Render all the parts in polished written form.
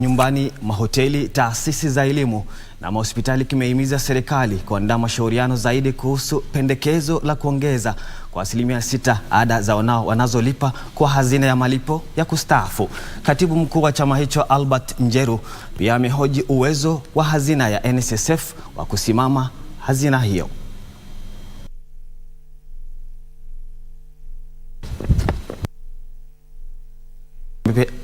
Nyumbani, mahoteli, taasisi za elimu na mahospitali kimehimiza serikali kuandaa mashauriano zaidi kuhusu pendekezo la kuongeza kwa 6% ada za wanazolipa kwa hazina ya malipo ya kustaafu. Katibu mkuu wa chama hicho Albert Njeru pia amehoji uwezo wa hazina ya NSSF wa kusimama hazina hiyo.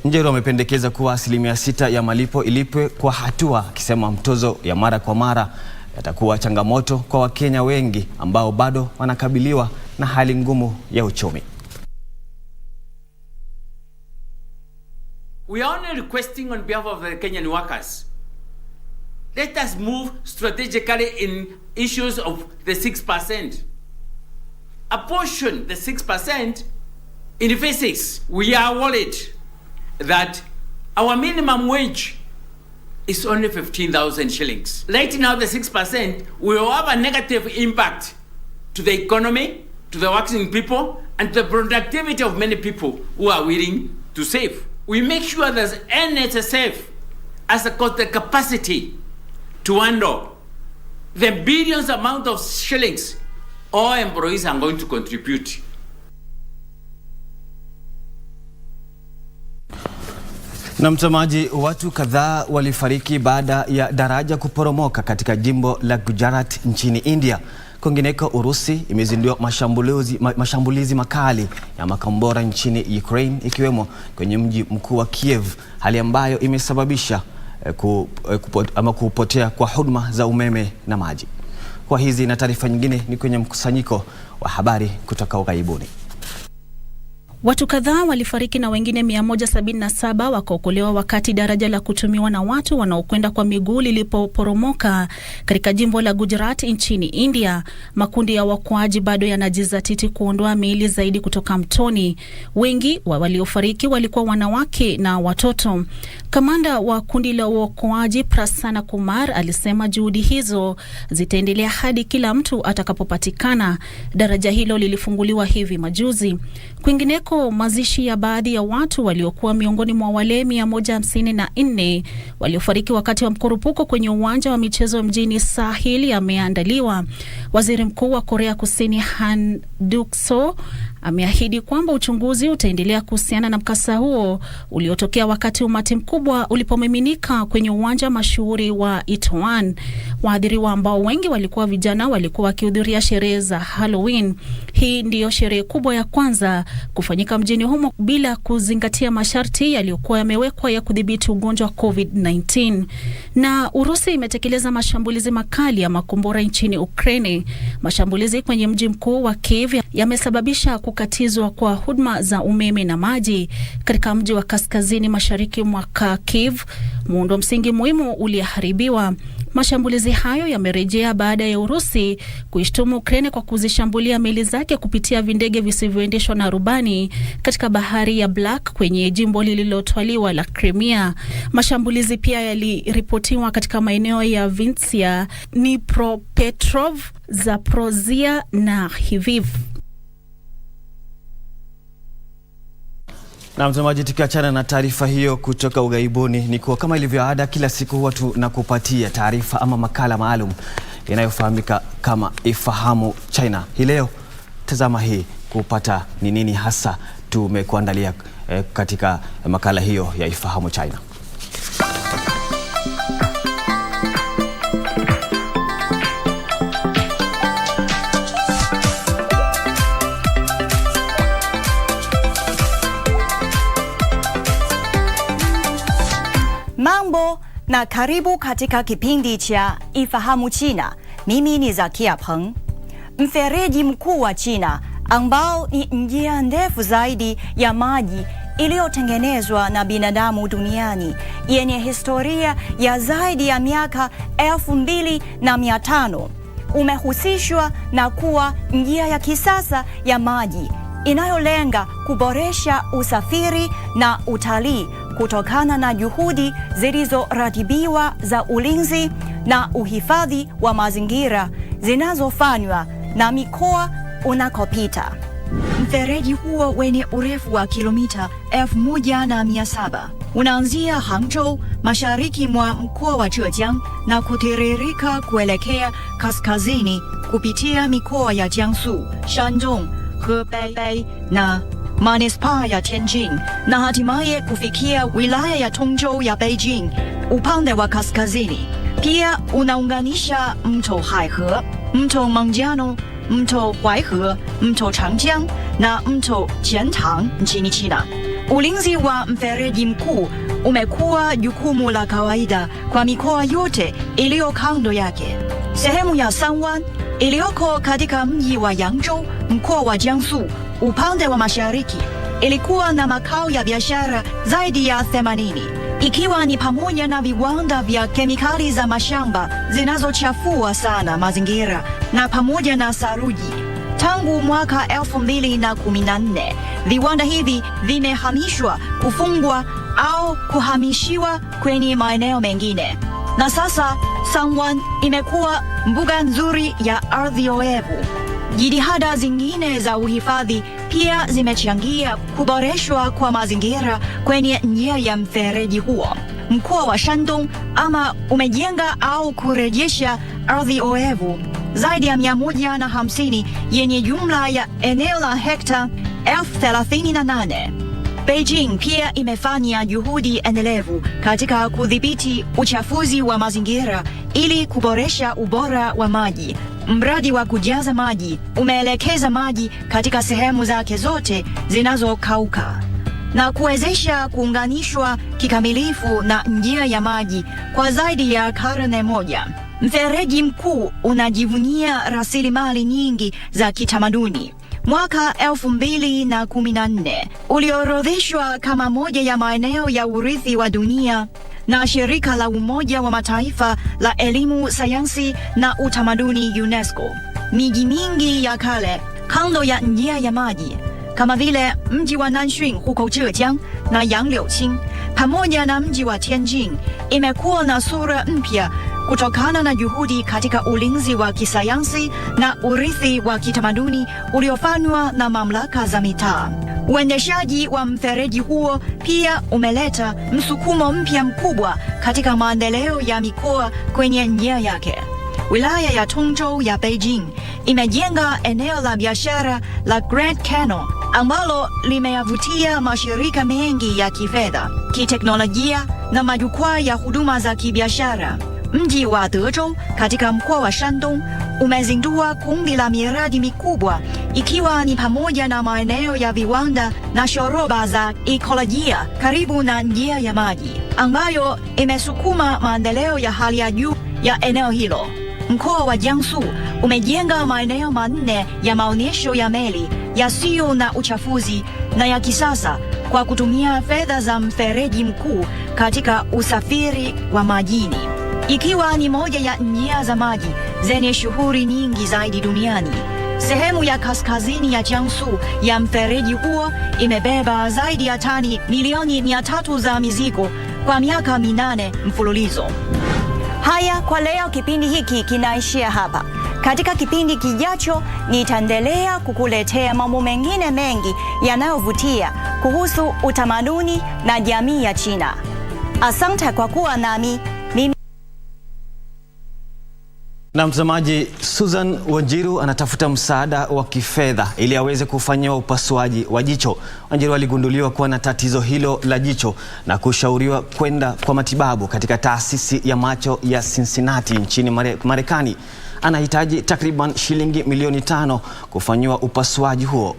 Njeru amependekeza kuwa 6% ya malipo ilipwe kwa hatua, akisema mtozo ya mara kwa mara yatakuwa changamoto kwa Wakenya wengi ambao bado wanakabiliwa na hali ngumu ya uchumi. We are only requesting on behalf of the Kenyan workers, let us move strategically in issues of the 6%. Apportion the 6% in physics. We are worried that our minimum wage is only 15,000 shillings. Right now, the 6% will have a negative impact to the economy, to the working people, and the productivity of many people who are willing to save. We make sure that NSSF has got the capacity to handle the billions amount of shillings all employees are going to contribute. Na mtazamaji, watu kadhaa walifariki baada ya daraja kuporomoka katika jimbo la Gujarat nchini India. Kwingineko, Urusi imezindua mashambulizi makali ya makombora nchini Ukraine, ikiwemo kwenye mji mkuu wa Kiev, hali ambayo imesababisha kupotea kwa huduma za umeme na maji. Kwa hizi na taarifa nyingine ni kwenye mkusanyiko wa habari kutoka ughaibuni. Watu kadhaa walifariki na wengine 177 wakaokolewa wakati daraja la kutumiwa na watu wanaokwenda kwa miguu lilipoporomoka katika jimbo la Gujarat nchini India. Makundi ya waokoaji bado yanajizatiti kuondoa miili zaidi kutoka mtoni. Wengi wa waliofariki walikuwa wanawake na watoto. Kamanda wa kundi la uokoaji Prasanna Kumar alisema juhudi hizo zitaendelea hadi kila mtu atakapopatikana. Daraja hilo lilifunguliwa hivi majuzi. Kwingineko, mazishi ya baadhi ya watu waliokuwa miongoni mwa wale 154 waliofariki wakati wa mkurupuko kwenye uwanja wa michezo mjini Sahil yameandaliwa. Waziri Mkuu wa Korea Kusini Han Duck-soo ameahidi kwamba uchunguzi utaendelea kuhusiana na mkasa huo uliotokea wakati umati mkubwa ulipomiminika kwenye uwanja mashuhuri wa Itaewon. Waathiriwa ambao wengi walikuwa vijana walikuwa wakihudhuria sherehe za Halloween. Hii ndiyo sherehe kubwa ya kwanza kufanyika mjini humo bila kuzingatia masharti yaliyokuwa yamewekwa ya kudhibiti ugonjwa wa COVID-19. Na Urusi imetekeleza mashambulizi makali ya makombora nchini Ukraine. Mashambulizi kwenye mji mkuu wa Kiev yamesababisha kukatizwa kwa huduma za umeme na maji katika mji wa kaskazini mashariki mwa Kiev. Muundo msingi muhimu uliharibiwa. Mashambulizi hayo yamerejea baada ya Urusi kuishtumu Ukraine kwa kuzishambulia meli zake kupitia vindege visivyoendeshwa na rubani katika bahari ya Black kwenye jimbo lililotwaliwa la Crimea. Mashambulizi pia yaliripotiwa katika maeneo ya Vinnytsia, Dnipropetrovsk, Zaporozhia na Lviv. Na mtazamaji, tukiachana na taarifa hiyo kutoka ughaibuni, ni kuwa kama ilivyo ada, kila siku huwa tunakupatia taarifa ama makala maalum inayofahamika kama Ifahamu China. Hii leo tazama hii kupata ni nini hasa tumekuandalia katika makala hiyo ya Ifahamu China. Mambo na karibu katika kipindi cha Ifahamu China. Mimi ni Zakia Peng. Mfereji mkuu wa China ambao ni njia ndefu zaidi ya maji iliyotengenezwa na binadamu duniani, yenye historia ya zaidi ya miaka 2500, umehusishwa na kuwa njia ya kisasa ya maji inayolenga kuboresha usafiri na utalii kutokana na juhudi zilizoratibiwa za ulinzi na uhifadhi wa mazingira zinazofanywa na mikoa unakopita. Mfereji huo wenye urefu wa kilomita 1700 unaanzia Hangzhou, mashariki mwa mkoa wa Zhejiang na kutiririka kuelekea kaskazini kupitia mikoa ya Jiangsu, Shandong, Hebei na manispaa ya Tianjin na hatimaye kufikia wilaya ya Tongzhou ya Beijing upande wa kaskazini. Pia unaunganisha mto Haihe, mto Manjiano, mto Huaihe, mto Changjiang na mto Jiantang nchini China. Ulinzi wa mfereji mkuu umekuwa jukumu la kawaida kwa mikoa yote iliyo kando yake. Sehemu ya Sanwan iliyoko katika mji wa Yangzhou, mkoa wa Jiangsu, upande wa mashariki, ilikuwa na makao ya biashara zaidi ya 80, ikiwa ni pamoja na viwanda vya kemikali za mashamba zinazochafua sana mazingira na pamoja na saruji. Tangu mwaka 2014, viwanda hivi vimehamishwa, kufungwa au kuhamishiwa kwenye maeneo mengine. Na sasa Sanwan imekuwa mbuga nzuri ya ardhi oevu. Jitihada zingine za uhifadhi pia zimechangia kuboreshwa kwa mazingira kwenye njia ya mfereji huo. Mkoa wa Shandong ama umejenga au kurejesha ardhi oevu zaidi ya 150 yenye jumla ya eneo la hekta 38,000. Beijing pia imefanya juhudi endelevu katika kudhibiti uchafuzi wa mazingira ili kuboresha ubora wa maji. Mradi wa kujaza maji umeelekeza maji katika sehemu zake zote zinazokauka na kuwezesha kuunganishwa kikamilifu na njia ya maji kwa zaidi ya karne moja. Mfereji mkuu unajivunia rasilimali nyingi za kitamaduni. Mwaka 2014 uliorodheshwa kama moja ya maeneo ya urithi wa dunia na shirika la Umoja wa Mataifa la elimu, sayansi na utamaduni UNESCO. Miji mingi ya kale kando ya njia ya maji kama vile mji wa Nanxun huko Zhejiang na Yangliuqing pamoja na mji wa Tianjin imekuwa na sura mpya kutokana na juhudi katika ulinzi wa kisayansi na urithi wa kitamaduni uliofanywa na mamlaka za mitaa. Uendeshaji wa mfereji huo pia umeleta msukumo mpya mkubwa katika maendeleo ya mikoa kwenye njia yake. Wilaya ya Tongzhou ya Beijing imejenga eneo la biashara la Grand Canal ambalo limeyavutia mashirika mengi ya kifedha, kiteknolojia na majukwaa ya huduma za kibiashara. Mji wa Dezhou katika mkoa wa Shandong umezindua kundi la miradi mikubwa ikiwa ni pamoja na maeneo ya viwanda na shoroba za ekolojia karibu na njia ya maji ambayo imesukuma maendeleo ya hali ya juu ya eneo hilo. Mkoa wa Jiangsu umejenga maeneo 4 ya maonyesho ya meli yasiyo na uchafuzi na ya kisasa kwa kutumia fedha za mfereji mkuu katika usafiri wa majini, ikiwa ni moja ya njia za maji zenye shughuli nyingi zaidi duniani. Sehemu ya kaskazini ya Jiangsu ya mfereji huo imebeba zaidi ya tani milioni 300 za mizigo kwa miaka 8 mfululizo. Haya, kwa leo kipindi hiki kinaishia hapa. Katika kipindi kijacho nitaendelea kukuletea mambo mengine mengi yanayovutia kuhusu utamaduni na jamii ya China. Asante kwa kuwa nami. Na mtazamaji, Susan Wanjiru anatafuta msaada wa kifedha ili aweze kufanyiwa upasuaji wa jicho. Wanjiru aligunduliwa kuwa na tatizo hilo la jicho na kushauriwa kwenda kwa matibabu katika taasisi ya macho ya Cincinnati nchini Marekani. Anahitaji takriban shilingi milioni 5 kufanyiwa upasuaji huo.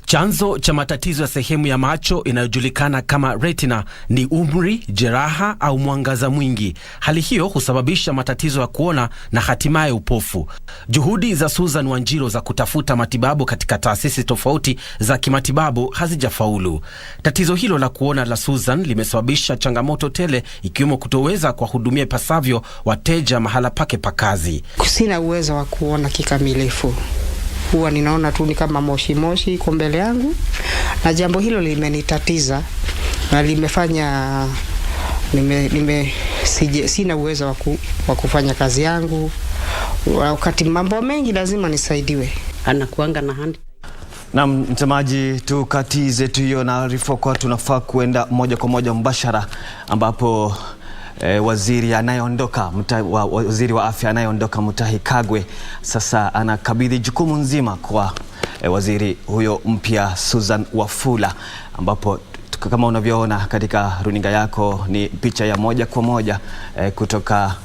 Chanzo cha matatizo ya sehemu ya macho inayojulikana kama retina ni umri, jeraha au mwangaza mwingi. Hali hiyo husababisha matatizo ya kuona na hatimaye upofu. Juhudi za Susan Wanjiru za kutafuta matibabu katika taasisi tofauti za kimatibabu hazijafaulu. Tatizo hilo la kuona la Susan limesababisha changamoto tele, ikiwemo kutoweza kuwahudumia ipasavyo wateja mahala pake pa kazi. Sina uwezo wa kuona kikamilifu. Huwa ninaona tu ni kama moshi iko mbele yangu, na jambo hilo limenitatiza na limefanya sina uwezo wa kufanya kazi yangu. Wakati mambo mengi lazima nisaidiwe. Anakuanga na hand. Na mtazamaji, tukatize tu hiyo na arifa kwa tunafaa kuenda moja kwa moja mbashara ambapo waziri anayeondoka waziri wa afya anayeondoka Mutahi Kagwe sasa anakabidhi jukumu nzima kwa waziri huyo mpya Susan Wafula, ambapo kama unavyoona katika runinga yako ni picha ya moja kwa moja kutoka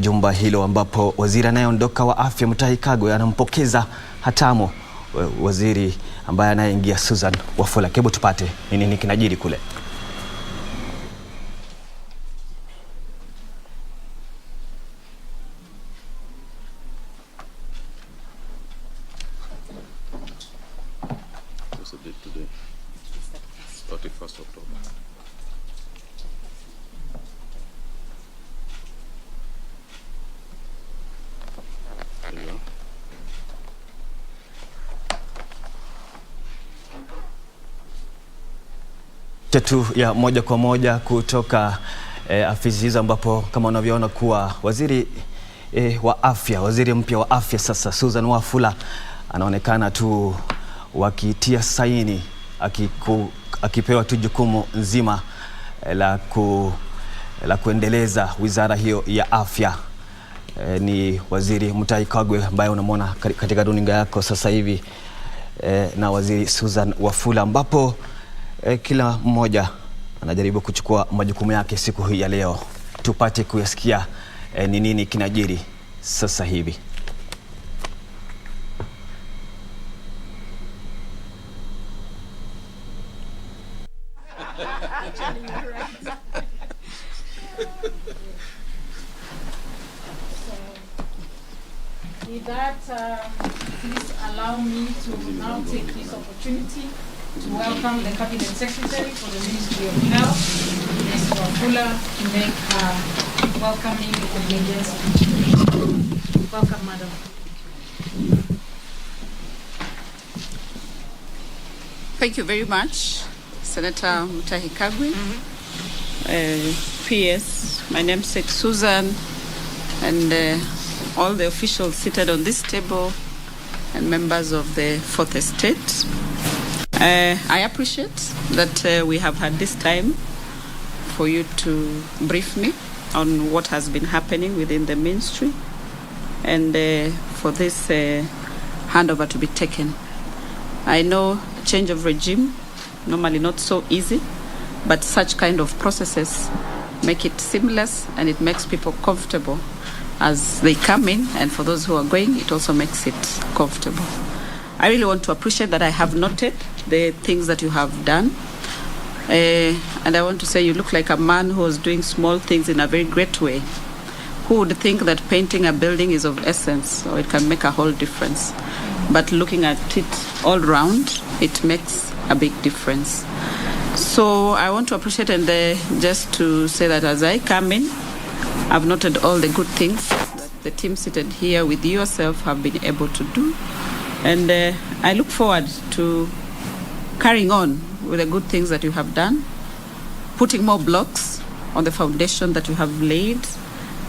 jumba hilo ambapo waziri anayeondoka wa afya Mutahi Kagwe anampokeza hatamu waziri ambaye anayeingia Susan Wafula. Hebu tupate nini kinajiri kule. What's the date today? 31st October. There you go. Tatu ya moja kwa moja kutoka afisi hizo ambapo kama unavyoona kuwa waziri wa afya, waziri mpya wa afya sasa Susan Wafula anaonekana tu wakitia saini akipewa tu jukumu nzima la kuendeleza wizara hiyo ya afya. Ni waziri Mutahi Kagwe ambaye unamwona katika runinga yako sasa hivi na waziri Susan Wafula, ambapo kila mmoja anajaribu kuchukua majukumu yake siku hii ya leo. Tupate kuyasikia ni nini kinajiri sasa hivi. With that, please allow me to now take this opportunity to welcome the Cabinet Secretary for the Ministry of Health, Ms. Wafula, to make her welcoming obedience speech. Welcome, Madam. Thank you very much, Senator Mutahi Kagwe. PS, my namesake Susan, and all the officials seated on this table, and members of the Fourth Estate. I appreciate that we have had this time for you to brief me on what has been happening within the ministry, and for this handover to be taken. I know change of regime, normally not so easy, but such kind of processes make it seamless and it makes people comfortable as they come in, and for those who are going, it also makes it comfortable. I really want to appreciate that I have noted the things that you have done. And I want to say you look like a man who is doing small things in a very great way. Who would think that painting a building is of essence, or it can make a whole difference? But looking at it all round, it makes a big difference. So I want to appreciate, and just to say that as I come in, I've noted all the good things that the team seated here with yourself have been able to do. And I look forward to carrying on with the good things that you have done, putting more blocks on the foundation that you have laid,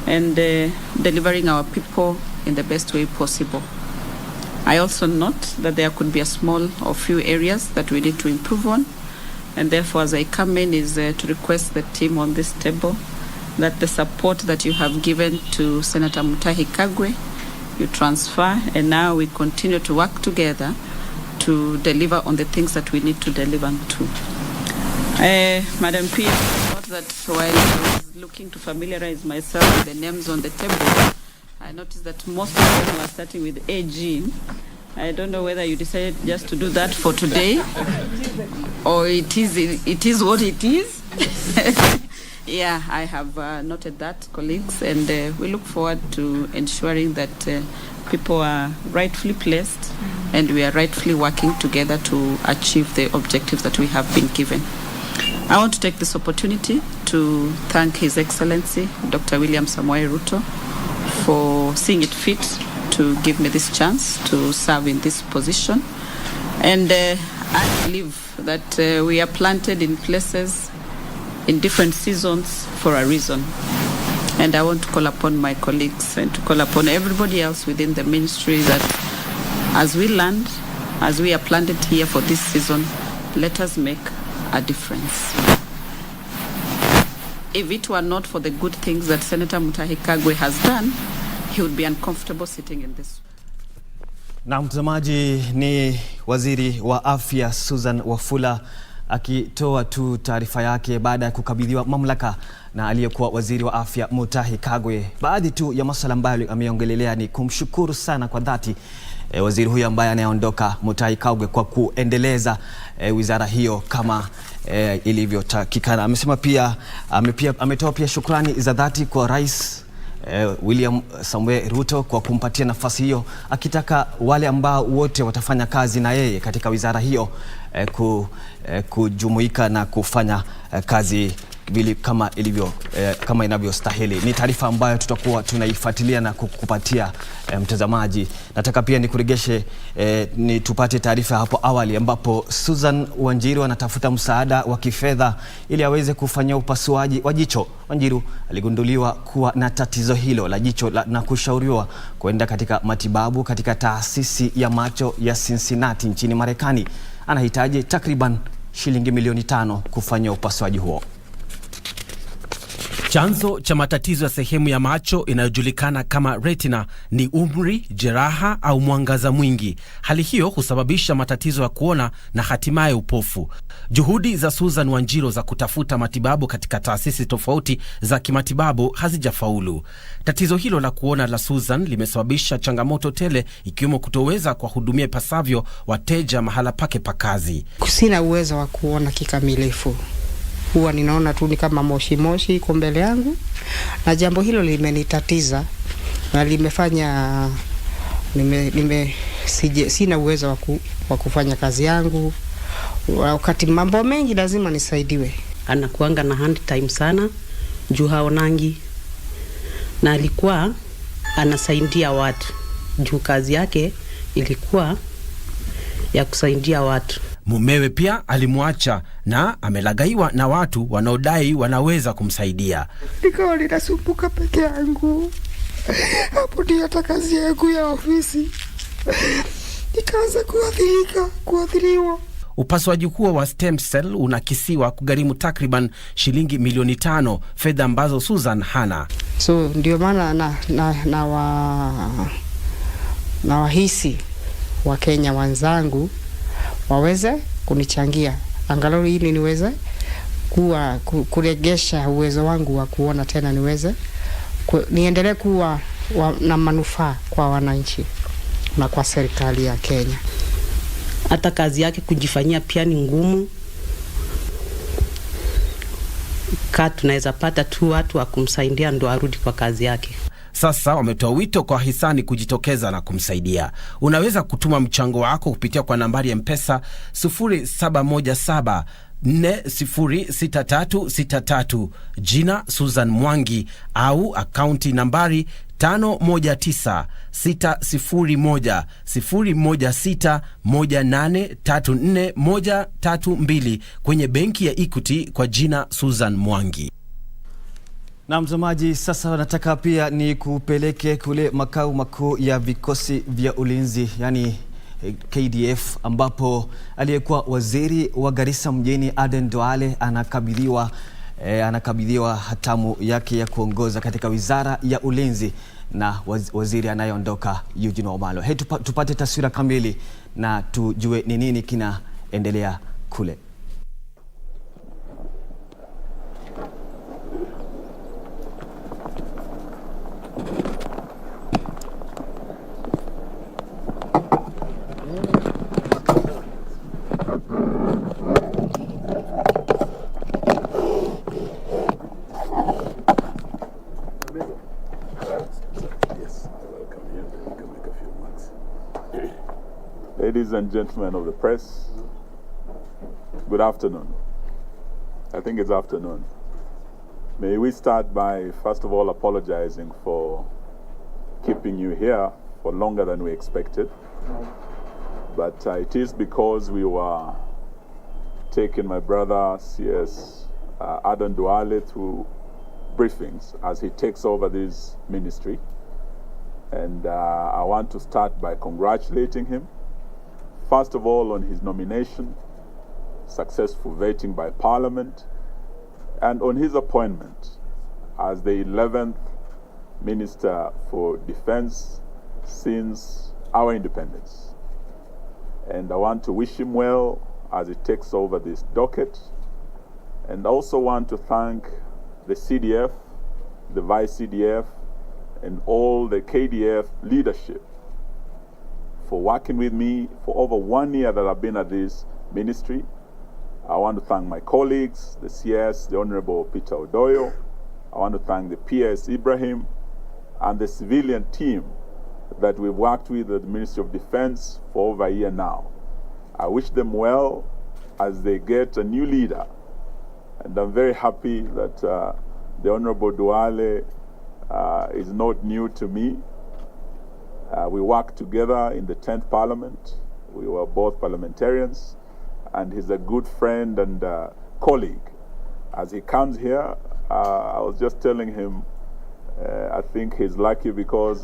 and delivering our people in the best way possible. I also note that there could be a small or few areas that we need to improve on, and therefore as I come in is to request the team on this table that the support that you have given to Senator Mutahi Kagwe, you transfer, and now we continue to work together to deliver on the things that we need to deliver to. Madam P, note that while I was looking to familiarize myself with the names on the table, I noticed that most of them were starting with AG. I don't know whether you decided just to do that for today, or it is what it is. Yeah, I have noted that, colleagues, and we look forward to ensuring that people are rightfully placed and we are rightfully working together to achieve the objectives that we have been given. I want to take this opportunity to thank His Excellency, Dr. William Samoei Ruto, for seeing it fit to give me this chance to serve in this position. And I believe that we are planted in places in different seasons for a reason. And I want to call upon my colleagues and to call upon everybody else within the ministry that as we land, as we are planted here for this season, let us make a difference. If it were not for the good things that Senator Mutahi Kagwe has done, he would be uncomfortable sitting in this. Na mtazamaji, ni waziri wa afya Susan Wafula akitoa tu taarifa yake baada ya kukabidhiwa mamlaka na aliyekuwa waziri wa afya Mutahi Kagwe. Baadhi tu ya masuala ambayo ameongelelea ni kumshukuru sana kwa dhati waziri huyu ambaye anayeondoka Mutahi Kagwe kwa kuendeleza wizara hiyo kama ilivyotakikana. Amesema pia ametoa pia shukrani za dhati kwa Rais William Samuel Ruto kwa kumpatia nafasi hiyo, akitaka wale ambao wote watafanya kazi na yeye katika wizara hiyo kujumuika na kufanya kazi kama inavyostahili. Ni taarifa ambayo tutakuwa tunaifuatilia na kukupatia mtazamaji. Nataka pia nikuregeshe tupate taarifa hapo awali ambapo Susan Wanjiru anatafuta msaada wa kifedha ili aweze kufanya upasuaji wa jicho. Wanjiru aligunduliwa kuwa na tatizo hilo la jicho na kushauriwa kwenda katika matibabu katika taasisi ya macho ya Cincinnati nchini Marekani. Anahitaji takriban shilingi milioni 5 kufanya upasuaji huo. Chanzo cha matatizo ya sehemu ya macho inayojulikana kama retina ni umri, jeraha au mwangaza mwingi. Hali hiyo husababisha matatizo ya kuona na hatimaye upofu. Juhudi za Susan Wanjiru za kutafuta matibabu katika taasisi tofauti za kimatibabu hazijafaulu. Tatizo hilo la kuona la Susan limesababisha changamoto tele, ikiwemo kutoweza kuwahudumia ipasavyo wateja mahala pake pa kazi. Sina uwezo wa kuona kikamilifu. Huwa ninaona tu ni kama moshi iko mbele yangu, na jambo hilo limenitatiza na limefanya sina uwezo wa kufanya kazi yangu. Wakati mambo mengi lazima nisaidiwe. Anakuanga na hand time sana juu haonangi, na alikuwa anasaidia watu juu kazi yake ilikuwa ya kusaidia watu. Mumewe pia alimwacha na amelagaiwa na watu wanaodai wanaweza kumsaidia. Nikawa ninasumbuka peke yangu. Hapo ndio hata kazi yangu ya ofisi nikaanza kuathiriwa. Upasuaji huo wa stem cell unakisiwa kugharimu takriban shilingi milioni 5, fedha ambazo Susan hana. So ndio maana na wahisi wa Kenya wenzangu waweze kunichangia angalau ili niweze kuregesha uwezo wangu wa kuona tena, niweze niendelee kuwa na manufaa kwa wananchi na kwa serikali ya Kenya. Hata kazi yake kujifanyia pia ni ngumu. Tunaweza pata tu watu wa kumsaidia ndo arudi kwa kazi yake. Sasa wametoa wito kwa hisani kujitokeza na kumsaidia. Unaweza kutuma mchango wako kupitia kwa nambari ya M-Pesa 0717 406363 jina Susan Mwangi, au akaunti nambari 51960161843432 kwenye benki ya Equity kwa jina Susan Mwangi. Na mtazamaji, sasa nataka pia ni kupeleke kule makao makuu ya vikosi vya ulinzi yani KDF, ambapo aliyekuwa waziri wa Garissa mjini Aden Duale anakabidhiwa hatamu yake ya kuongoza katika wizara ya ulinzi na waziri anayeondoka Eugene Wamalwa. Tupate taswira kamili na tujue ni nini kinaendelea kule. Ladies and gentlemen of the press, good afternoon. I think it's afternoon. May we start by, first of all, apologizing for keeping you here for longer than we expected. But it is because we were taking my brother, CS Aden Duale, through briefings as he takes over this ministry. And I want to start by congratulating him first of all on his nomination, successful vetting by Parliament, and on his appointment as the 11th Minister for Defense since our independence. And I want to wish him well as he takes over this docket, and also want to thank the CDF, the Vice CDF, and all the KDF leadership for working with me for over 1 year that I've been at this ministry. I want to thank my colleagues, the CS, the Honorable Peter Odoyo. I want to thank the PS Ibrahim and the civilian team that we've worked with at the Ministry of Defense for over a year now. I wish them well as they get a new leader. And I'm very happy that the Honorable Duale is not new to me. We worked together in the 10th Parliament. We were both parliamentarians, and he's a good friend and colleague. As he comes here, I was just telling him, I think he's lucky because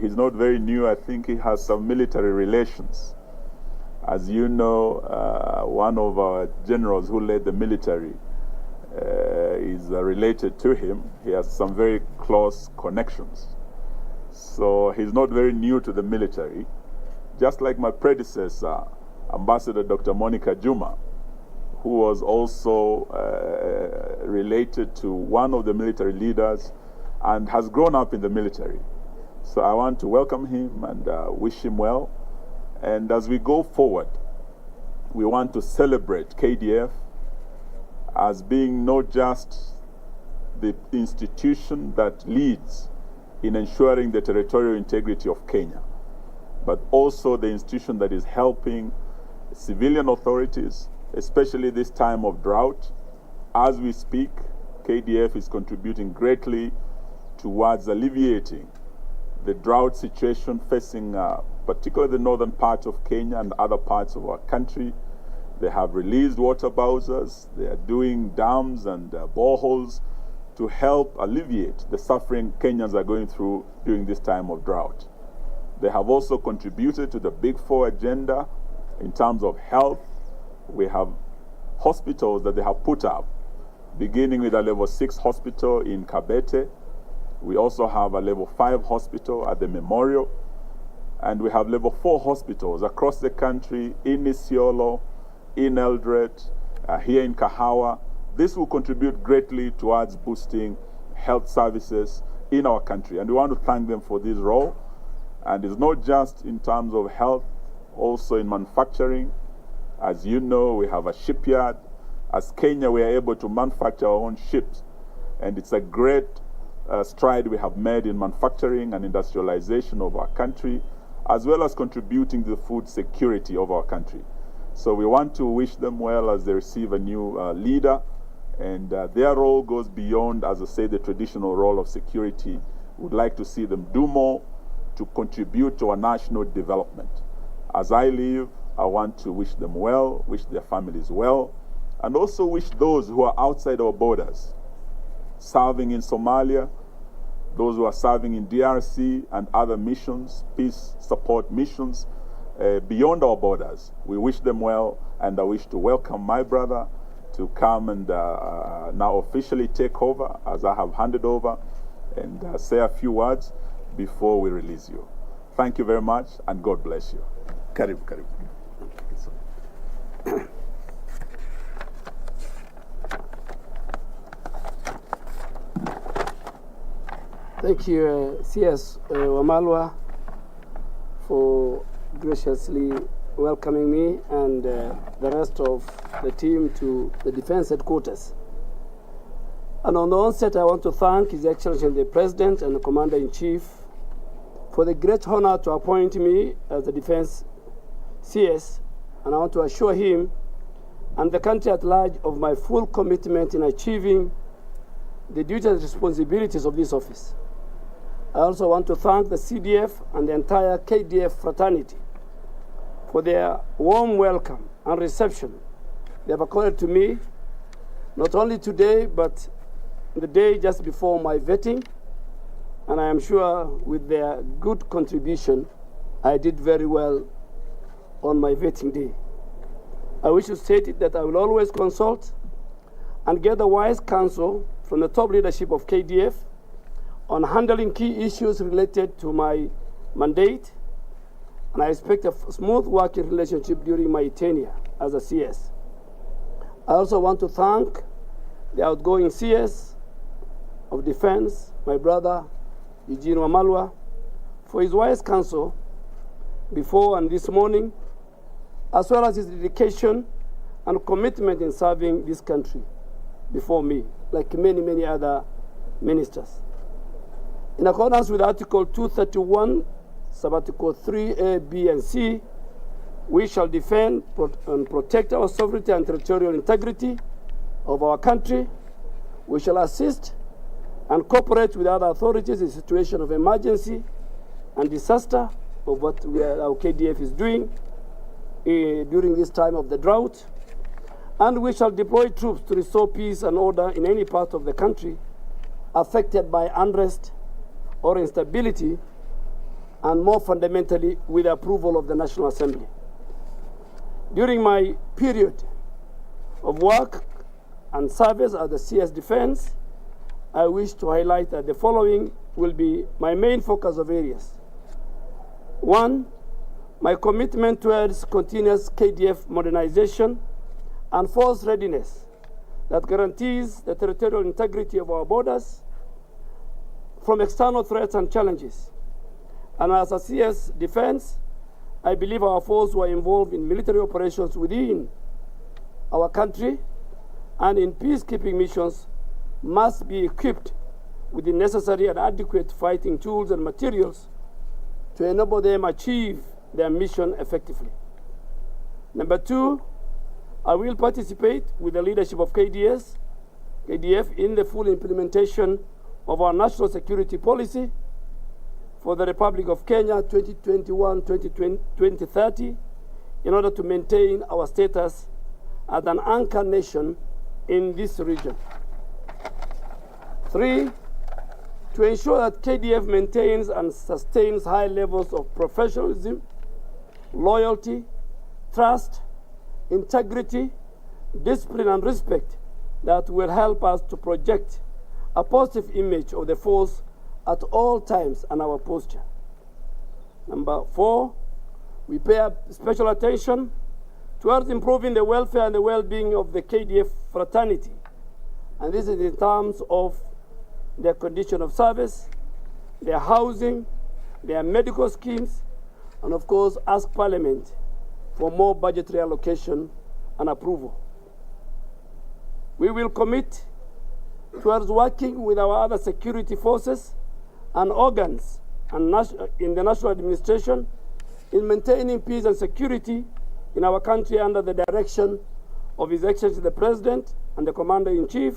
he's not very new. I think he has some military relations. As you know, one of our generals who led the military is related to him. He has some very close connections. So he's not very new to the military. Just like my predecessor, Ambassador Dr. Monica Juma, who was also related to one of the military leaders and has grown up in the military. So I want to welcome him and wish him well. And as we go forward, we want to celebrate KDF as being not just the institution that leads in ensuring the territorial integrity of Kenya, but also the institution that is helping civilian authorities, especially this time of drought. As we speak, KDF is contributing greatly towards alleviating the drought situation facing particularly the northern part of Kenya and other parts of our country. They have released water bowsers, they are doing dams and boreholes to help alleviate the suffering Kenyans are going through during this time of drought. They have also contributed to the Big Four agenda in terms of health. We have hospitals that they have put up, beginning with a level 6 hospital in Kabete. We also have a level 5 hospital at the Memorial, and we have level 4 hospitals across the country in Isiolo, in Eldoret, here in Kahawa. This will contribute greatly towards boosting health services in our country, and we want to thank them for this role. And it's not just in terms of health, also in manufacturing. As you know, we have a shipyard. As Kenya, we are able to manufacture our own ships, and it's a great stride we have made in manufacturing and industrialization of our country, as well as contributing to the food security of our country. So we want to wish them well as they receive a new leader, and their role goes beyond, as I say, the traditional role of security. We'd like to see them do more to contribute to our national development. As I leave, I want to wish them well, wish their families well, and also wish those who are outside our borders, serving in Somalia, those who are serving in DRC and other missions, peace support missions, beyond our borders. We wish them well, and I wish to welcome my brother to come and now officially take over, as I have handed over, and say a few words before we release you. Thank you very much, and God bless you. Karibu, karibu. Thank you, CS Wamalwa, for graciously welcoming me and the rest of the team to the Defense Headquarters. And on the onset, I want to thank His Excellency the President and the Commander-in-Chief for the great honor to appoint me as the Defense CS, and I want to assure him and the country at large of my full commitment in achieving the duties and responsibilities of this office. I also want to thank the CDF and the entire KDF fraternity for their warm welcome and reception they have accorded to me, not only today, but the day just before my vetting. And I am sure with their good contribution, I did very well on my vetting day. I wish to state it that I will always consult and get the wise counsel from the top leadership of KDF on handling key issues related to my mandate, and I expect a smooth working relationship during my tenure as a CS. I also want to thank the outgoing CS of Defense, my brother Eugene Wamalwa, for his wise counsel before and this morning, as well as his dedication and commitment in serving this country before me, like many, many other ministers. In accordance with Article 231, Sabbatical 3A, B, and C, we shall defend and protect our sovereignty and territorial integrity of our country. We shall assist and cooperate with other authorities in situation of emergency and disaster of what our KDF is doing during this time of the drought. And we shall deploy troops to restore peace and order in any part of the country affected by unrest or instability, and more fundamentally, with the approval of the National Assembly. During my period of work and service at the CS Defense, I wish to highlight that the following will be my main focus of areas. 1, my commitment towards continuous KDF modernization and force readiness that guarantees the territorial integrity of our borders from external threats and challenges. And as a CS Defense, I believe our forces who are involved in military operations within our country and in peacekeeping missions must be equipped with the necessary and adequate fighting tools and materials to enable them achieve their mission effectively. Number 2, I will participate with the leadership of KDF in the full implementation of our national security policy for the Republic of Kenya 2021-2030 in order to maintain our status as an anchor nation in this region. 3, to ensure that KDF maintains and sustains high levels of professionalism, loyalty, trust, integrity, discipline, and respect that will help us to project a positive image of the force at all times and our posture. Number 4, we pay special attention towards improving the welfare and the well-being of the KDF fraternity. And this is in terms of their condition of service, their housing, their medical schemes, and of course, ask Parliament for more budgetary allocation and approval. We will commit towards working with our other security forces and organs and in the national administration in maintaining peace and security in our country under the direction of His Excellency the President and the Commander-in-Chief,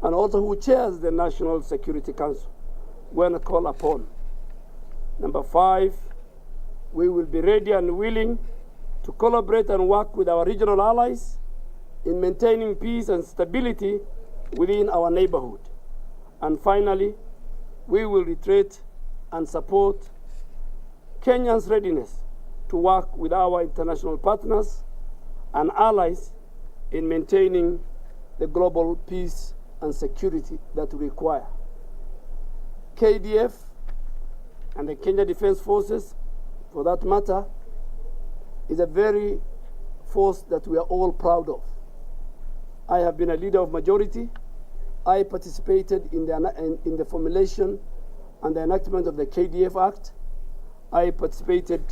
and also who chairs the National Security Council when called upon. Number 5, we will be ready and willing to collaborate and work with our regional allies in maintaining peace and stability within our neighborhood. And finally, we will reiterate and support Kenyans' readiness to work with our international partners and allies in maintaining the global peace and security that we require. KDF and the Kenya Defense Forces, for that matter, is a very force that we are all proud of. I have been a leader of majority. I participated in the formulation and the enactment of the KDF Act. I participated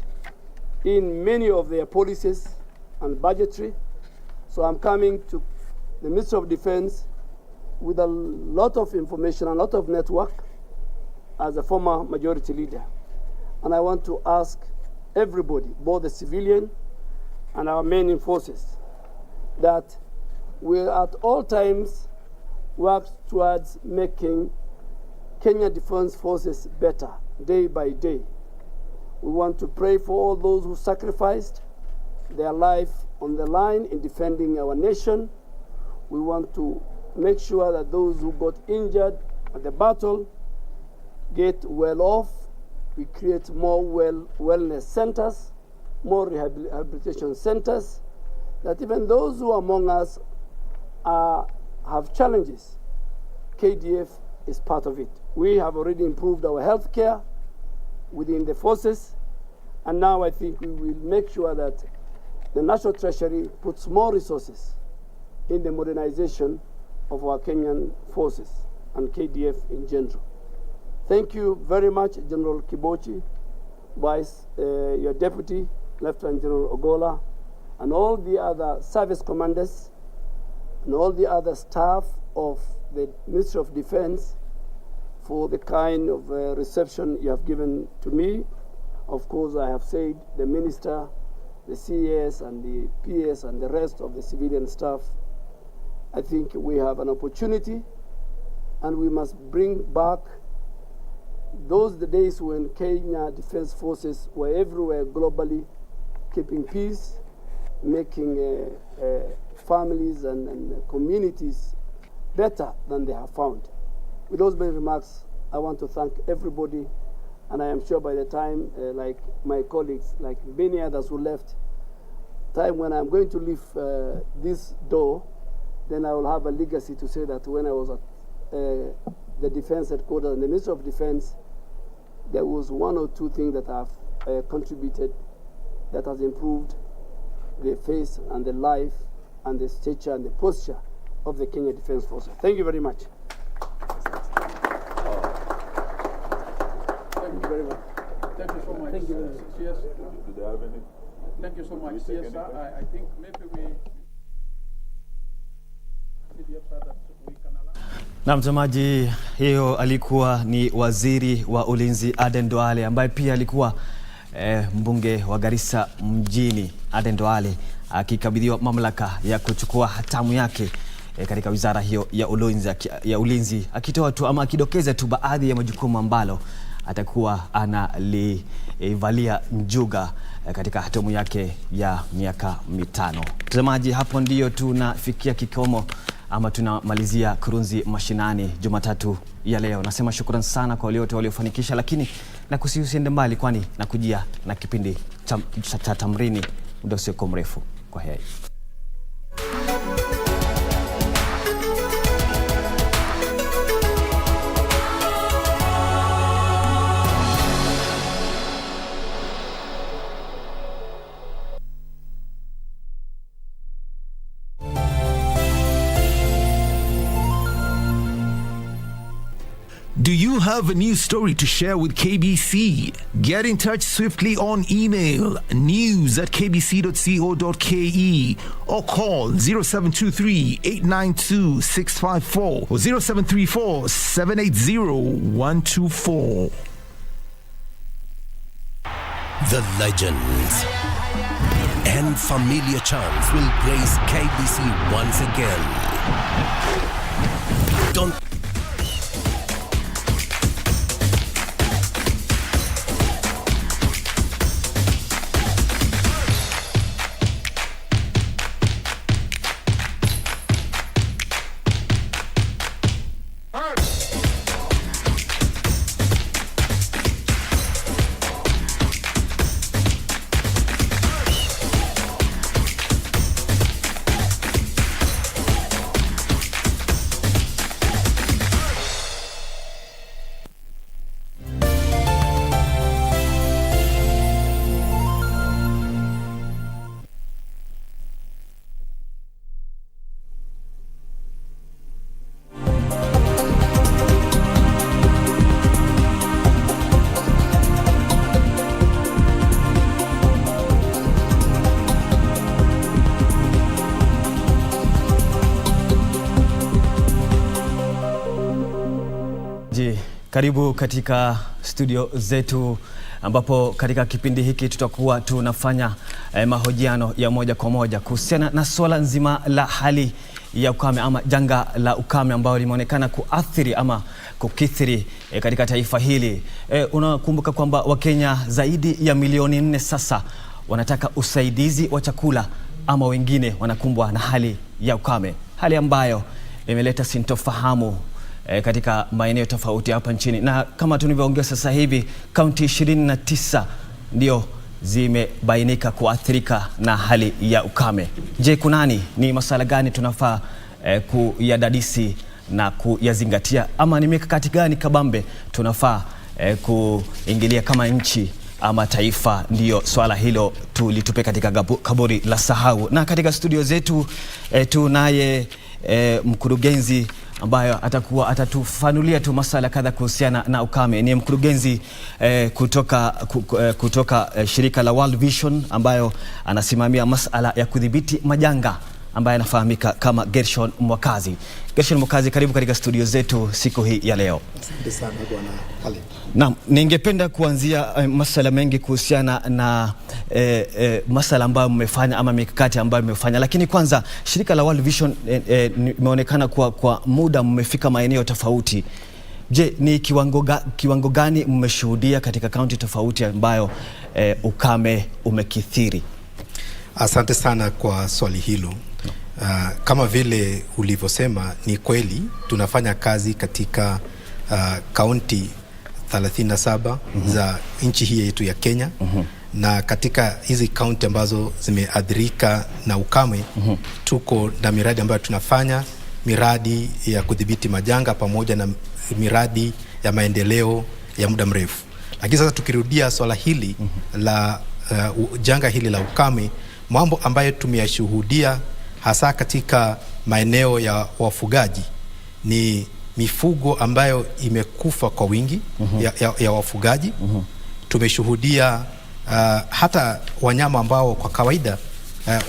in many of their policies and budgetary. So I'm coming to the Ministry of Defense with a lot of information, a lot of network as a former majority leader. And I want to ask everybody, both the civilian and our men in forces, that we at all times work towards making Kenya Defense Forces better day by day. We want to pray for all those who sacrificed their life on the line in defending our nation. We want to make sure that those who got injured at the battle get well off. We create more wellness centers more rehabilitation centers, that even those who among us have challenges, KDF is part of it. We have already improved our health care within the forces, and now I think we will make sure that the National Treasury puts more resources in the modernization of our Kenyan forces and KDF in general. Thank you very much, General Kibochi, your Deputy, Lieutenant General Ogola, and all the other service commanders, and all the other staff of the Ministry of Defense for the kind of reception you have given to me. Of course, I have said the Minister, the CAS and the PS and the rest of the civilian staff. I think we have an opportunity, and we must bring back the days when Kenya Defense Forces were everywhere globally, keeping peace, making families and communities better than they have found. With those many remarks, I want to thank everybody, and I am sure by the time, like my colleagues, like many others who left, time when I'm going to leave this door, then I will have a legacy to say that when I was at the Defense Headquarters and the Ministry of Defense, there was one or two things that have contributed that has improved the face and the life and the stature and the posture of the Kenya Defense Forces. Thank you very much. Thank you very much. Thank you so much. Thank you very much. Yes. Do they have any? Thank you so much. Yes, sir. I think maybe we can allow. Na mtazamaji, hiyo alikuwa ni Waziri wa Ulinzi Aden Duale, ambaye pia alikuwa mbunge wa Garissa mjini. Aden Duale akikabidhiwa mamlaka ya kuchukua hatamu yake katika wizara hiyo ya ulinzi, akitoa tu ama akidokeza tu baadhi ya majukumu ambalo atakuwa analivalia njuga katika hatamu yake ya miaka 5. Mtazamaji, hapo ndiyo tunafikia kikomo ama tunamalizia Kurunzi Mashinani Jumatatu ya leo. Nasema shukrani sana kwa wale wote waliofanikisha, lakini na usiende mbali, kwani nakujia na kipindi cha Tamrini muda usio mrefu. Kwa heri. Do you have a news story to share with KBC? Get in touch swiftly on email news@kbc.co.ke or call 0723-892-654 or 0734-780-124. The legends and familiar charms will grace KBC once again. Don't Karibu katika studio zetu, ambapo katika kipindi hiki tutakuwa tunafanya mahojiano ya moja kwa moja kuhusiana na swala nzima la hali ya ukame ama janga la ukame ambao limeonekana kuathiri ama kukithiri katika taifa hili. Unakumbuka kwamba Wakenya zaidi ya milioni 4 sasa wanataka usaidizi wa chakula, ama wengine wanakumbwa na hali ya ukame, hali ambayo imeleta sintofahamu katika maeneo tofauti hapa nchini. Na kama tulivyoongea sasa hivi, kaunti 29 ndio zimebainika kuathirika na hali ya ukame. Je, kunani ni masuala gani tunafaa kuyadadisi na kuyazingatia, ama ni mikakati gani kabambe tunafaa kuingilia kama nchi ama taifa? Ndiyo swala hilo tulitupe katika kaburi la sahau. Na katika studio zetu tunaye mkurugenzi ambayo atatufanulia tu masuala kadha kuhusiana na ukame. Ni mkurugenzi kutoka shirika la World Vision ambayo anasimamia masuala ya kudhibiti majanga, ambaye anafahamika kama Gershon Mwakazi. Gershon Mwakazi, karibu katika studio zetu siku hii ya leo. Asante sana bwana Khalif. Naam, ningependa kuanzia masuala mengi kuhusiana na masuala ambayo mmefanya ama mikakati ambayo mmefanya, lakini kwanza shirika la World Vision imeonekana kwa muda mmefika maeneo tofauti. Je, ni kiwango gani mmeshuhudia katika kaunti tofauti ambayo ukame umekithiri? Asante sana kwa swali hilo. Kama vile ulivyosema, ni kweli tunafanya kazi katika kaunti 37 za nchi hii yetu ya Kenya. Na katika hizi kaunti ambazo zimeathirika na ukame, tuko na miradi ambayo tunafanya, miradi ya kudhibiti majanga pamoja na miradi ya maendeleo ya muda mrefu. Lakini sasa tukirudia swala hili la janga hili la ukame, mambo ambayo tumeyashuhudia hasa katika maeneo ya wafugaji ni mifugo ambayo imekufa kwa wingi ya wafugaji. Tumeshuhudia hata wanyama ambao kwa kawaida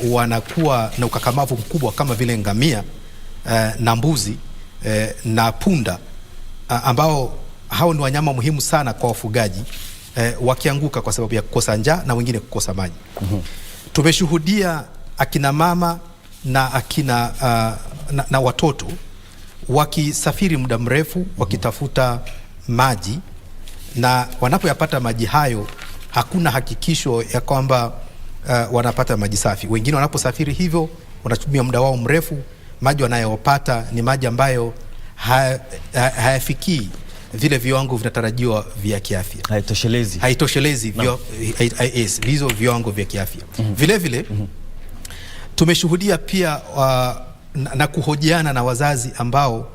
wanakuwa na ukakamavu mkubwa kama vile ngamia na mbuzi na punda, ambao hao ni wanyama muhimu sana kwa wafugaji, wakianguka kwa sababu ya kukosa njaa na wengine kukosa maji. Tumeshuhudia akina mama na na watoto wakisafiri muda mrefu wakitafuta maji, na wanapoyapata maji hayo hakuna hakikisho ya kwamba wanapata maji safi. Wengine wanaposafiri hivyo wanatumia muda wao mrefu, maji wanayopata ni maji ambayo hayafikii vile viwango vinatarajiwa vya kiafya. Haitoshelezi hizo viwango vya kiafya. Vile vile tumeshuhudia pia na kuhojiana na wazazi ambao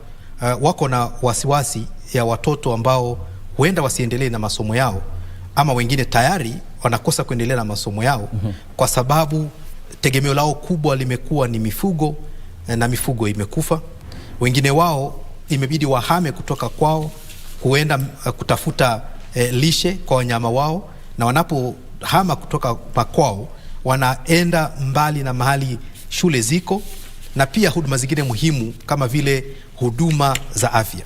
wako na wasiwasi ya watoto ambao huenda wasiendelee na masomo yao, ama wengine tayari wanakosa kuendelea na masomo yao kwa sababu tegemeo lao kubwa limekuwa ni mifugo, na mifugo imekufa. Wengine wao imebidi wahame kutoka kwao kuenda kutafuta lishe kwa wanyama wao, na wanapohama kutoka kwao wanaenda mbali na mahali shule ziko na pia huduma zingine muhimu kama vile huduma za afya.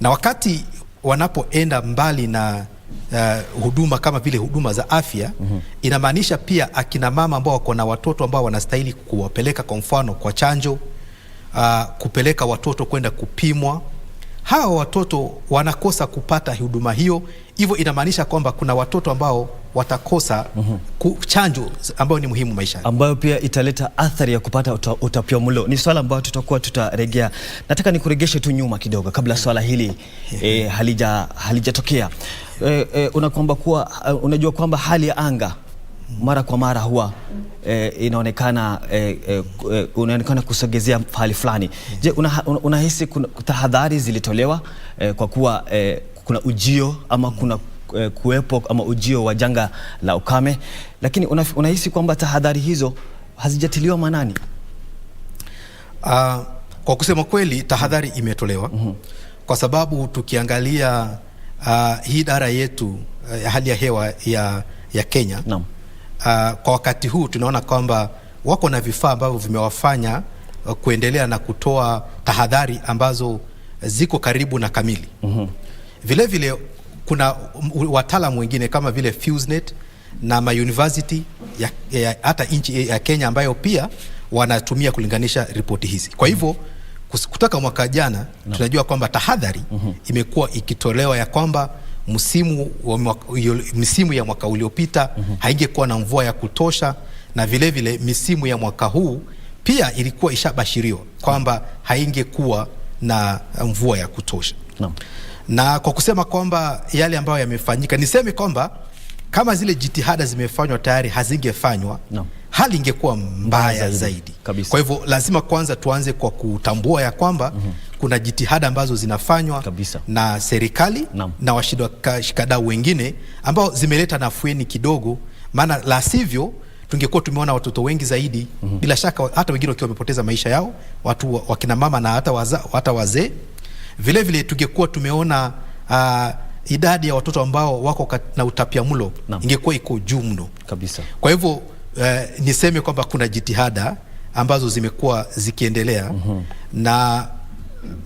Na wakati wanapoenda mbali na huduma kama vile huduma za afya, inamaanisha pia akina mama ambao wako na watoto ambao wanastahili kuwapeleka kwa mfano kwa chanjo, kupeleka watoto kwenda kupimwa, hawa watoto wanakosa kupata huduma hiyo. Hivyo inamaanisha kwamba kuna watoto ambao watakosa chanjo ambayo ni muhimu maisha, ambayo pia italeta athari ya kupata utapiamlo. Ni swala ambayo tutarejea. Nataka nikuregeshe tu nyuma kidogo kabla swala hili halijatokea. Unajua kwamba hali ya anga mara kwa mara huwa inaonekana kusogezea hali fulani. Je, unahisi kuna tahadhari zilitolewa kwa kuwa kuna ujio ama kuna kuwepo ama ujio wa janga la ukame, lakini unahisi kwamba tahadhari hizo hazijatiliwa maanani? Kwa kusema kweli tahadhari imetolewa, kwa sababu tukiangalia hii idara yetu hali ya hewa ya Kenya, kwa wakati huu tunaona kwamba wako na vifaa ambavyo vimewafanya kuendelea na kutoa tahadhari ambazo ziko karibu na kamili. Vile vile kuna wataalamu wengine kama vile FuseNet na ma-university hata nchi ya Kenya ambayo pia wanatumia kulinganisha ripoti hizi. Kwa hivyo kutoka mwaka jana tunajua kwamba tahadhari imekuwa ikitolewa ya kwamba misimu ya mwaka uliopita haingekuwa na mvua ya kutosha, na vile vile misimu ya mwaka huu pia ilikuwa ishabashiriwa kwamba haingekuwa na mvua ya kutosha. Na kwa kusema kwamba yale ambayo yamefanyika, niseme kwamba kama zile jitihada zimefanywa tayari hazingefanywa, hali ingekuwa mbaya zaidi. Kwa hivyo lazima kwanza tuanze kwa kutambua ya kwamba kuna jitihada ambazo zinafanywa na serikali na washikadau wengine ambao zimeleta nafueni kidogo, maana la sivyo tungekuwa tumeona watoto wengi zaidi, bila shaka hata wengine wakiwa wamepoteza maisha yao, watu wakina mama na hata wazee. Vile vile tungekuwa tumeona idadi ya watoto ambao wako na utapiamlo ingekuwa iko juu mno kabisa. Kwa hivyo niseme kwamba kuna jitihada ambazo zimekuwa zikiendelea, na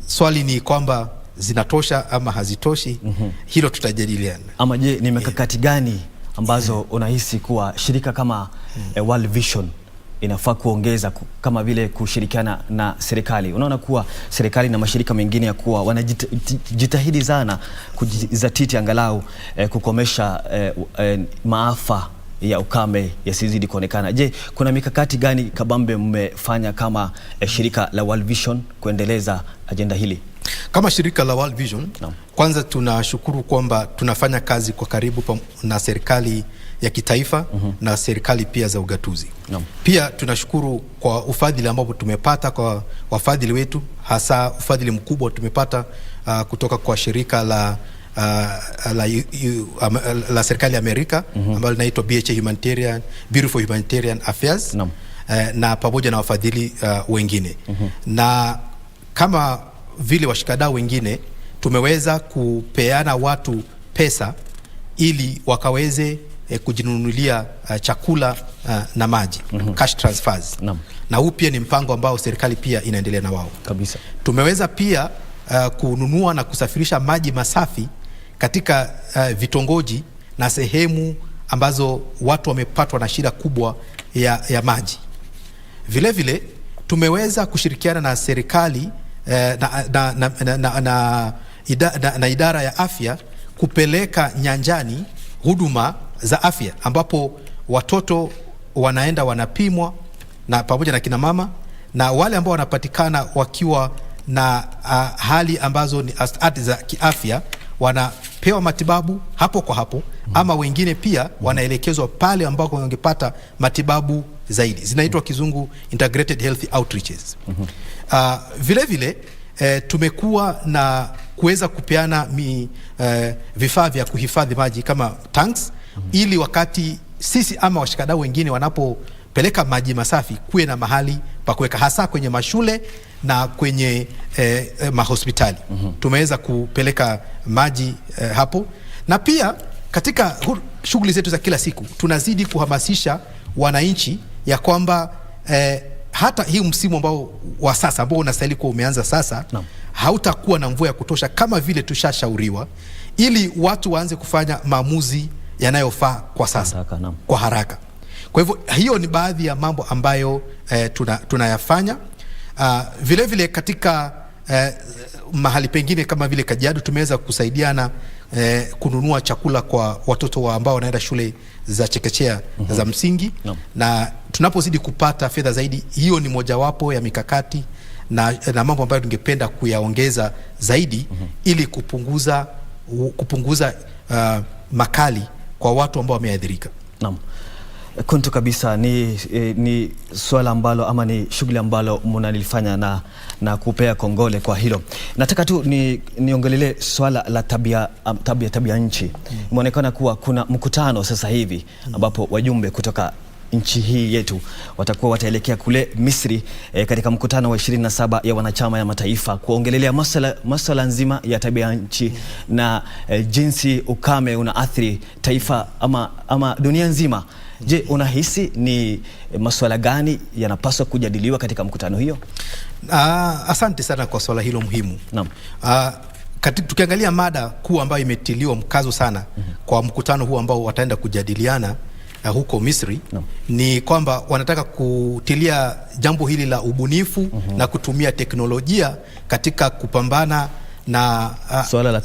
swali ni kwamba zinatosha ama hazitoshi. Hilo tutajadiliana. Ama je, ni mikakati gani ambazo unahisi kuwa shirika kama World Vision inafaa kuongeza, kama vile kushirikiana na serikali? Unaona kuwa serikali na mashirika mengine ya kuwa wanajitahidi sana kujizatiti angalau kukomesha maafa ya ukame yasizidi kuonekana. Je, kuna mikakati gani kabambe mmefanya kama shirika la World Vision kuendeleza ajenda hili? Kama shirika la World Vision, kwanza tunashukuru kwamba tunafanya kazi kwa karibu na serikali ya kitaifa na serikali pia za ugatuzi. Pia tunashukuru kwa ufadhili ambao tumepata kwa wafadhili wetu, hasa ufadhili mkubwa tumepata kutoka kwa shirika la serikali ya Amerika ambalo linaitwa BHA Humanitarian, Bureau for Humanitarian Affairs, na pamoja na wafadhili wengine. Na kama vile washikadau wengine tumeweza kupeana watu pesa ili wakaweze kujinunulia chakula na maji, cash transfers. Na huu pia ni mpango ambao serikali pia inaendelea na wao kabisa. Tumeweza pia kununua na kusafirisha maji masafi katika vitongoji na sehemu ambazo watu wamepatwa na shida kubwa ya maji. Vile vile tumeweza kushirikiana na serikali na idara ya afya kupeleka nyanjani huduma za afya, ambapo watoto wanaenda wanapimwa na pamoja na kina mama, na wale ambao wanapatikana wakiwa na hali ambazo ni hati za kiafya wanapewa matibabu hapo kwa hapo, ama wengine pia wanaelekezwa pale ambako wangepata matibabu zaidi. Zinaitwa kizungu integrated health outreaches. Vile vile tumekuwa na kuweza kupeana vifaa vya kuhifadhi maji kama tanks, ili wakati sisi ama washikadau wengine wanapopeleka maji masafi kuwe na mahali pa kuweka, hasa kwenye mashule na kwenye mahospitali. Tumeweza kupeleka maji hapo, na pia katika shughuli zetu za kila siku tunazidi kuhamasisha wananchi ya kwamba hata hii msimu ambao wa sasa ambao unastahili kuwa umeanza sasa, hautakuwa na mvua ya kutosha kama vile tushashauriwa, ili watu waanze kufanya maamuzi yanayofaa kwa sasa kwa haraka. Kwa hivyo hiyo ni baadhi ya mambo ambayo tunayafanya. Vile vile katika mahali pengine kama vile Kajiado tumeweza kusaidiana kununua chakula kwa watoto ambao wanaenda shule za chekechea za msingi, na tunapozidi kupata fedha zaidi, hiyo ni mojawapo ya mikakati na mambo ambayo tungependa kuyaongeza zaidi ili kupunguza makali kwa watu ambao wameathirika. Naam. Kuntu kabisa, ni swala ambalo ama ni shughuli ambalo mnalifanya na kupea kongole kwa hilo. Nataka tu niongelele swala la tabia nchi. Imeonekana kuwa kuna mkutano sasa hivi ambapo wajumbe kutoka nchi hii yetu watakuwa wataelekea kule Misri katika mkutano wa 27 ya wanachama ya mataifa kuongelelea masuala nzima ya tabia nchi na jinsi ukame unaathiri taifa ama dunia nzima. Je, unahisi ni masuala gani yanapaswa kujadiliwa katika mkutano hiyo? Asante sana kwa swala hilo muhimu. Tukiangalia mada kuu ambayo imetiliwa mkazo sana kwa mkutano huu ambao wataenda kujadiliana huko Misri, ni kwamba wanataka kutilia jambo hili la ubunifu na kutumia teknolojia katika kupambana na swala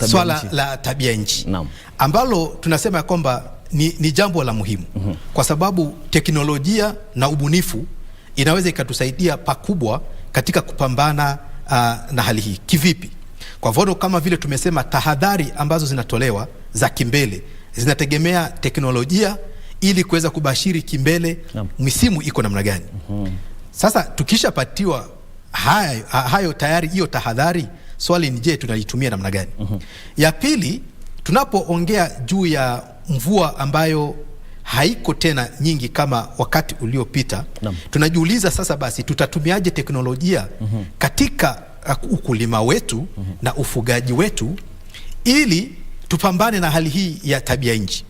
la tabia nchi, ambalo tunasema kwamba ni jambo la muhimu kwa sababu teknolojia na ubunifu inaweza ikatusaidia pakubwa katika kupambana na hali hii. Kivipi? Kwa mfano kama vile tumesema, tahadhari ambazo zinatolewa za kimbele zinategemea teknolojia ili kuweza kubashiri kimbele misimu iko namna gani. Sasa tukishapatiwa hayo tayari, hiyo tahadhari, swali ni je, tunalitumia namna gani? Ya pili, tunapoongea juu ya mvua ambayo haiko tena nyingi kama wakati uliopita, tunajiuliza sasa basi tutatumiaje teknolojia katika ukulima wetu na ufugaji wetu ili tupambane na hali hii ya tabia nchi.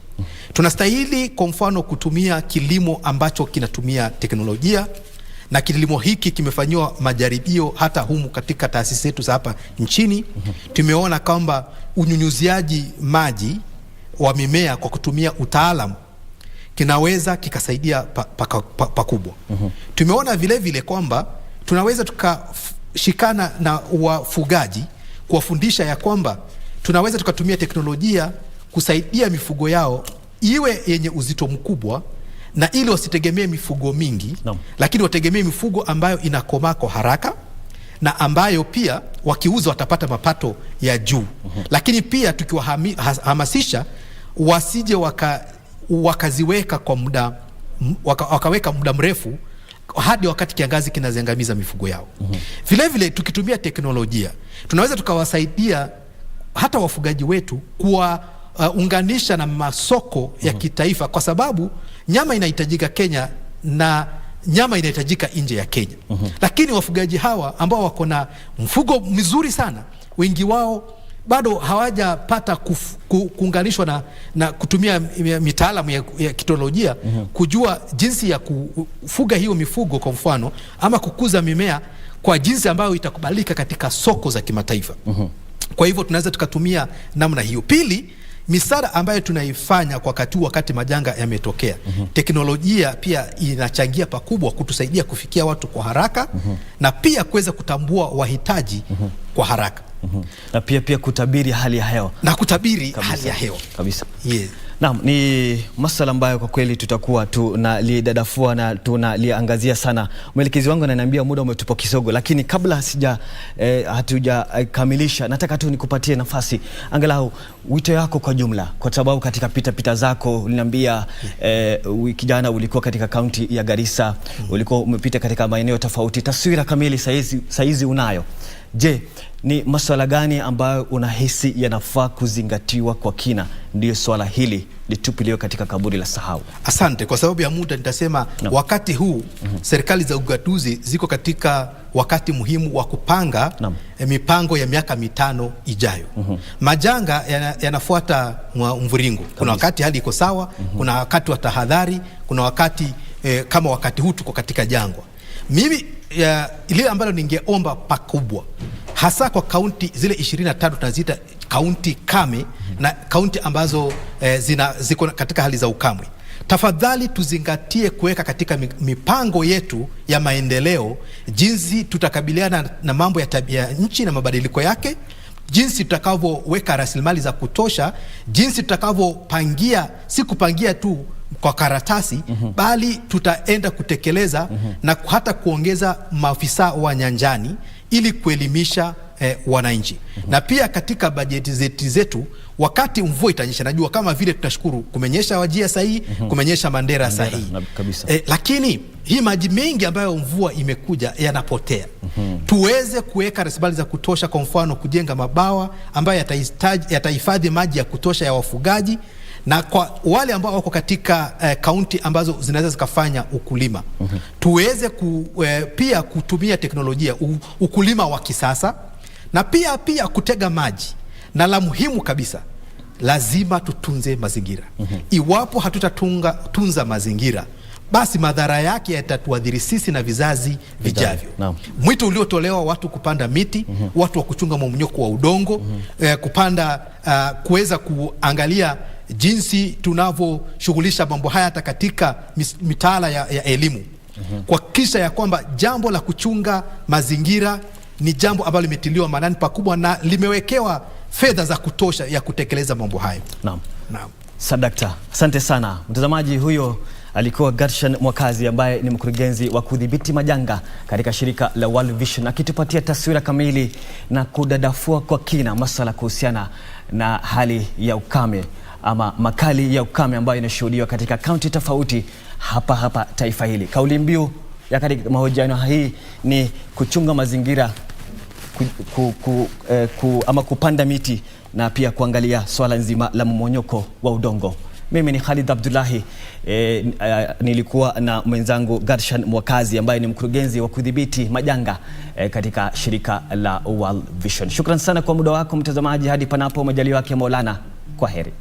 Tunastahili kwa mfano kutumia kilimo ambacho kinatumia teknolojia, na kilimo hiki kimefanywa majaribio hata humu katika taasisi zetu za hapa nchini. Tumeona kwamba unyunyuziaji maji wa mimea kwa kutumia utaalamu kinaweza kikasaidia pakubwa. Tumeona vile vile kwamba tunaweza tukashikana na wafugaji kuwafundisha ya kwamba tunaweza tukatumia teknolojia kusaidia mifugo yao iwe yenye uzito mkubwa, na ili wasitegemee mifugo mingi, lakini wategemee mifugo ambayo inakomaa kwa haraka na ambayo pia wakiuza watapata mapato ya juu. Lakini pia tukiwahamasisha wasije wakaziweka kwa muda, wakaweka muda mrefu hadi wakati kiangazi kinaziangamiza mifugo yao. Vile vile tukitumia teknolojia tunaweza tukawasaidia hata wafugaji wetu kuwaunganisha na masoko ya kitaifa, kwa sababu nyama inahitajika Kenya na nyama inahitajika nje ya Kenya. Lakini wafugaji hawa ambao wako na mfugo mzuri sana, wengi wao bado hawajapata kuunganishwa na kutumia mitaalamu ya teknolojia kujua jinsi ya kufuga hiyo mifugo kwa mfano, ama kukuza mimea kwa jinsi ambayo itakubalika katika soko za kimataifa. Kwa hivyo tunaweza tukatumia namna hiyo. Pili, misaada ambayo tunaifanya kwa wakati majanga yametokea. Teknolojia pia inachangia pakubwa kutusaidia kufikia watu kwa haraka na pia kuweza kutambua wahitaji kwa haraka. Na pia kutabiri hali ya hewa. Na kutabiri hali ya hewa. Kabisa. Yes. Naam, ni masuala ambayo kwa kweli tutakuwa tunalidadafua na tunaliangazia sana. Mwelekezi wangu ananiambia muda umetupa kisogo, lakini kabla hatujakamilisha nataka tu nikupatie nafasi angalau wito yako kwa jumla, kwa sababu katika pita zako uliniambia wiki jana ulikuwa katika kaunti ya Garissa, ulikuwa umepita katika maeneo tofauti. Taswira kamili saizi unayo. Je, ni masuala gani ambayo unahisi yanafaa kuzingatiwa kwa kina ndio swala hili litupiliwe katika kaburi la sahau? Asante. Kwa sababu ya muda nitasema wakati huu serikali za ugatuzi ziko katika wakati muhimu wa kupanga mipango ya miaka 5 ijayo. Majanga yanafuata mviringo. Kuna wakati hali iko sawa, kuna wakati wa tahadhari, kuna wakati kama wakati huu tuko katika jangwa. Mimi ile ambalo ningeomba pakubwa hasa kwa kaunti zile 23 tunaziita kaunti kame na kaunti ambazo ziko katika hali za ukame, tafadhali tuzingatie kuweka katika mipango yetu ya maendeleo jinsi tutakabiliana na mambo ya tabia nchi na mabadiliko yake, jinsi tutakavyoweka rasilimali za kutosha, jinsi tutakavyopangia, si kupangia tu kwa karatasi, bali tutaenda kutekeleza na hata kuongeza maafisa wa nyanjani ili kuelimisha wananchi. Na pia katika bajeti zetu wakati mvua itanyesha, najua kama vile tunashukuru kumenyesha Wajia sahihi, kumenyesha Mandera sahihi, lakini hii maji mengi ambayo mvua imekuja yanapotea. Tuweze kuweka rasilimali za kutosha, kwa mfano kujenga mabawa ambayo yatahifadhi maji ya kutosha ya wafugaji, na kwa wale ambao wako katika kaunti ambazo zinaweza zikafanya ukulima tuweze pia kutumia teknolojia, ukulima wa kisasa, na pia kutega maji. Na la muhimu kabisa, lazima tutunze mazingira. Iwapo hatutatunza mazingira, basi madhara yake yatatuadhiri sisi na vizazi vijavyo. Mwito uliotolewa watu kupanda miti, watu wa kuchunga mmomonyoko wa udongo, kupanda kuweza kuangalia jinsi tunavyoshughulisha mambo haya hata katika mitaala ya elimu, kuhakikisha ya kwamba jambo la kuchunga mazingira ni jambo ambalo limetiliwa maanani pakubwa na limewekewa fedha za kutosha ya kutekeleza mambo hayo. Naam. Sadakta, asante sana. Mtazamaji, huyo alikuwa Gershan Mwakazi ambaye ni mkurugenzi wa kudhibiti majanga katika shirika la World Vision, akitupatia taswira kamili na kudadafua kwa kina masuala kuhusiana na hali ya ukame ama makali ya ukame ambayo inashuhudiwa katika kaunti tofauti hapa taifa hili. Kauli mbiu ya katika mahojiano hii ni kuchunga mazingira, ama kupanda miti na pia kuangalia swala nzima la mmonyoko wa udongo. Mimi ni Khalif Abdullahi, nilikuwa na mwenzangu Garshan Mwakazi ambaye ni mkurugenzi wa kudhibiti majanga katika shirika la World Vision. Shukran sana kwa muda wako mtazamaji, hadi panapo majaliwa yake Maulana. Kwaheri.